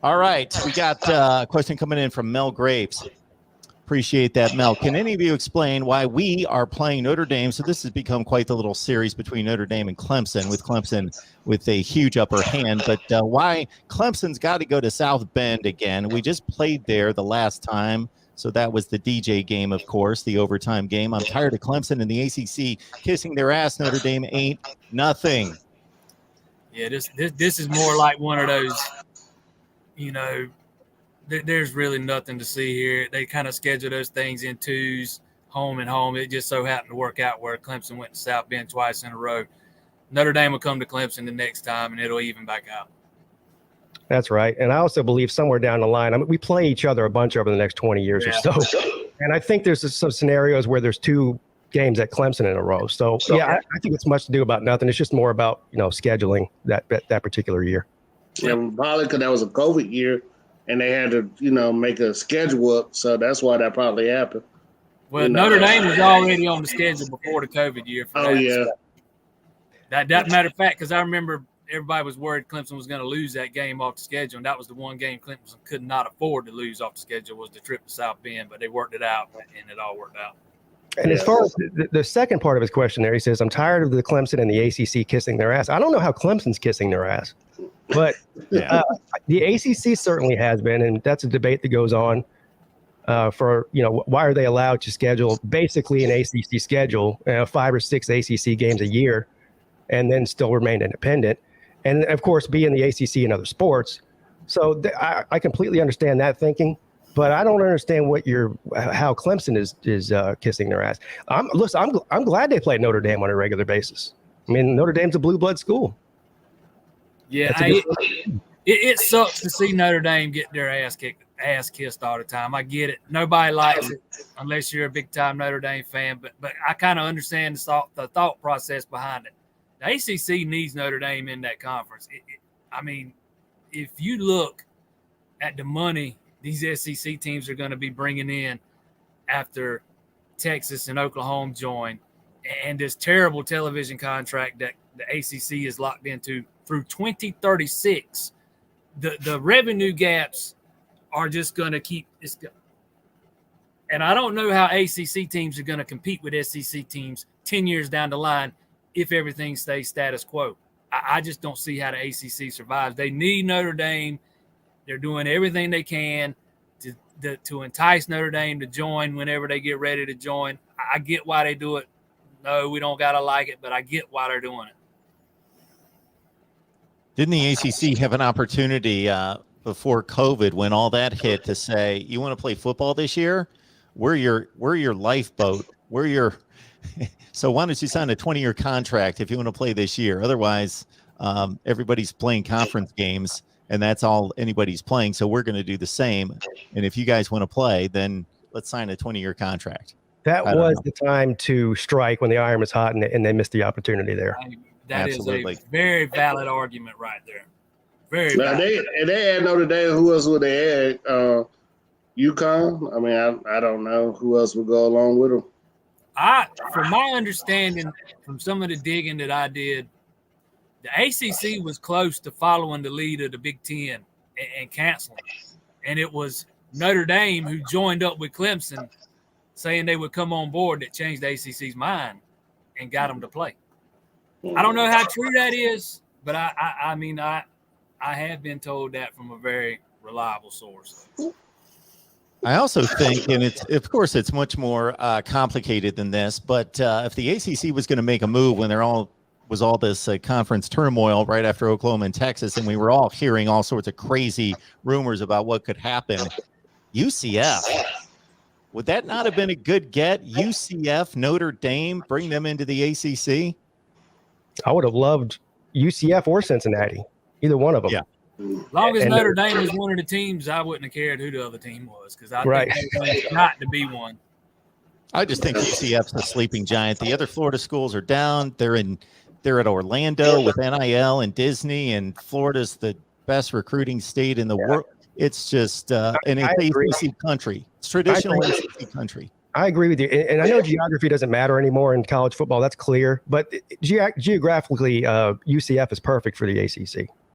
All right, we got a question coming in from Mel Graves. Appreciate that, Mel. Can any of you explain why we are playing Notre Dame? So this has become quite the little series between Notre Dame and Clemson, with Clemson with a huge upper hand. But why Clemson's got to go to South Bend again? We just played there the last time. So that was the DJ game, of course, the overtime game. I'm tired of Clemson and the ACC kissing their ass. Notre Dame ain't nothing. Yeah, this is more like one of those, there's really nothing to see here. They kind of schedule those things in twos, home and home. It just so happened to work out where Clemson went to South Bend twice in a row. Notre Dame will come to Clemson the next time, and it'll even back out. That's right. And I also believe somewhere down the line, we play each other a bunch over the next 20 years or so. And I think there's some scenarios where there's two games at Clemson in a row. So, yeah, I think it's much to do about nothing. It's just more about, scheduling that particular year. Yeah, probably because that was a COVID year. And they had to, make a schedule up, so that's why that probably happened. Well, Notre Dame was already on the schedule before the COVID year. That matter of fact, because I remember everybody was worried Clemson was going to lose that game off the schedule, and that was the one game Clemson could not afford to lose off the schedule was the trip to South Bend, but they worked it out, and it all worked out. And as far as the second part of his question there, he says, I'm tired of the Clemson and the ACC kissing their ass. I don't know how Clemson's kissing their ass, but the ACC certainly has been, and that's a debate that goes on for, why are they allowed to schedule basically an ACC schedule, 5 or 6 ACC games a year, and then still remain independent, and, of course, be in the ACC and other sports. So I completely understand that thinking. But I don't understand how Clemson is kissing their ass. I'm glad they play Notre Dame on a regular basis. I mean, Notre Dame's a blue blood school. Yeah, it sucks to see Notre Dame get their ass kissed all the time. I get it. Nobody likes it unless you're a big time Notre Dame fan. But I kind of understand the thought process behind it. The ACC needs Notre Dame in that conference. If you look at the money these SEC teams are going to be bringing in after Texas and Oklahoma join, and this terrible television contract that the ACC is locked into through 2036, the revenue gaps are just going to keep this going. And I don't know how ACC teams are going to compete with SEC teams 10 years down the line if everything stays status quo. I just don't see how the ACC survives. They need Notre Dame. They're doing everything they can to entice Notre Dame to join whenever they get ready to join. I get why they do it. No, we don't got to like it, but I get why they're doing it. Didn't the ACC have an opportunity before COVID, when all that hit, to say, you want to play football this year? We're your lifeboat. So why don't you sign a 20-year contract if you want to play this year? Otherwise, everybody's playing conference games, and that's all anybody's playing. So we're going to do the same. And if you guys want to play, then let's sign a 20-year contract. That was the time to strike when the iron was hot, and they missed the opportunity there. That Absolutely. is a very valid argument right there. Very valid. They had Notre Dame. Who else would they add? UConn? I mean, I don't know who else would go along with them. From my understanding, from some of the digging that I did, the ACC was close to following the lead of the Big Ten and canceling. And it was Notre Dame who joined up with Clemson saying they would come on board that changed the ACC's mind and got them to play. I don't know how true that is, but I have been told that from a very reliable source. I also think, and of course it's much more complicated than this, but if the ACC was going to make a move when all this conference turmoil right after Oklahoma and Texas, and we were all hearing all sorts of crazy rumors about what could happen, UCF, would that not have been a good get? UCF, Notre Dame, bring them into the ACC? I would have loved UCF or Cincinnati, either one of them. Yeah. As long as Notre Dame was one of the teams, I wouldn't have cared who the other team was, because I think they not to be one. I just think UCF's a sleeping giant. The other Florida schools are down. They're at Orlando with NIL and Disney, and Florida's the best recruiting state in the world. It's just an ACC country. It's traditional ACC country. I agree with you. And I know geography doesn't matter anymore in college football. That's clear. But geographically, UCF is perfect for the ACC.